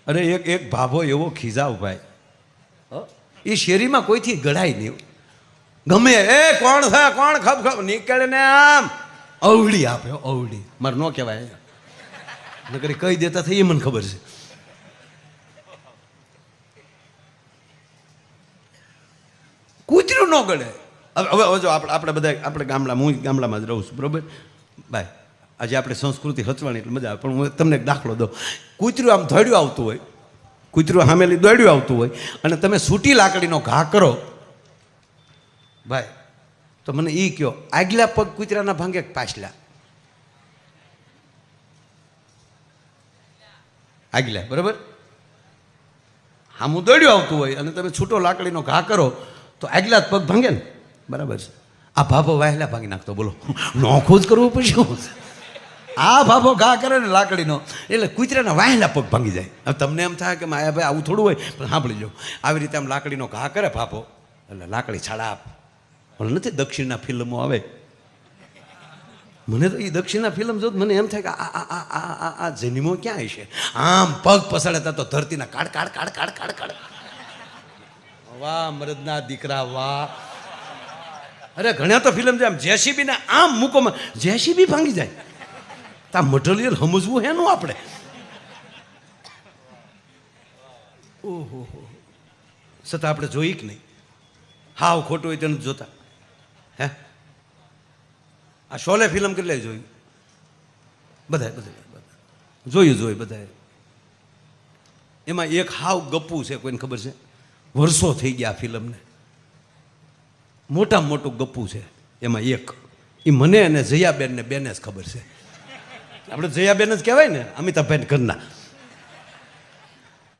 અરે એક ભાભો એવો ખીજાવ ભાઈ, એ શેરીમાં કોઈથી ગળાય નહીં. ગમે એ કોણ છે કોણ ખપ ખપ નીકળે ને આમ અવળી આપે, અવળી મારે ન કહેવાય, નકરી કહી દેતા થઈ એ મને ખબર છે. કૂતરું ન ગળે. હવે જો આપણે બધા આપણે ગામડામાં, હું ગામડામાં જ રહું છું, બરોબર ભાઈ. આજે આપણે સંસ્કૃતિ રચવાની એટલે મજા આવે, પણ હું તમને એક દાખલો દઉં. કૂતરું આમ દોડ્યું આવતું હોય, કૂતરું સામેલી દોડ્યું આવતું હોય અને તમે સૂટી લાકડીનો ઘા કરો ભાઈ, તો મને એ કહો, આગલા પગ કૂતરાના ભાંગે પાછલા? આગલા, બરાબર. હામું દોડ્યું આવતું હોય અને તમે છૂટો લાકડીનો ઘા કરો તો આગલા જ પગ ભાંગે ને, બરાબર છે. આ ભાભો વાહેલા ભાંગી નાખતો, બોલો નોખું જ કરવું પછી. આ ભાભો ઘા કરે ને લાકડીનો એટલે કૂતરાના વાહેલા પગ ભાંગી જાય. હવે તમને એમ થાય કે માયા ભાઈ આવું થોડું હોય, પણ સાંભળી લો, આવી રીતે આમ લાકડીનો ઘા કરે ભાભો એટલે લાકડી છાડા આપ. પણ નથી દક્ષિણના ફિલ્મો આવે, મને તો એ દક્ષિણના ફિલ્મ જો મને એમ થાય કે આ જન્મો ક્યાં હશે. આમ પગ પસાડતા તો ધરતીના કાડ કાડ કાડ કાડ કાડ કાડ. વાહ મરદના દીકરા વાહ. અરે ઘણા તો ફિલ્મ છે આમ જેસીબી ને આમ મૂકોમાં જેસીબી ભાંગી જાય. તા મટીરિયલ સમજવું હેનું આપણે. ઓહો છતાં આપણે જોઈ કે નહીં? હાવ ખોટું હોય તેને જોતા હે? આ શોલે ફિલ્મ કેટલાય જોયું? બધા જોયું બધાએ. એમાં એક હાવ ગપ્પુ છે, કોઈને ખબર છે? વર્ષો થઈ ગયા ફિલ્મને, મોટામાં મોટું ગપ્પુ છે. એમાં એક એ મને અને જયાબેન ને બેને જ ખબર છે. આપણે જયાબેન જ કહેવાય ને, અમિતાભભાઈ ઘરના.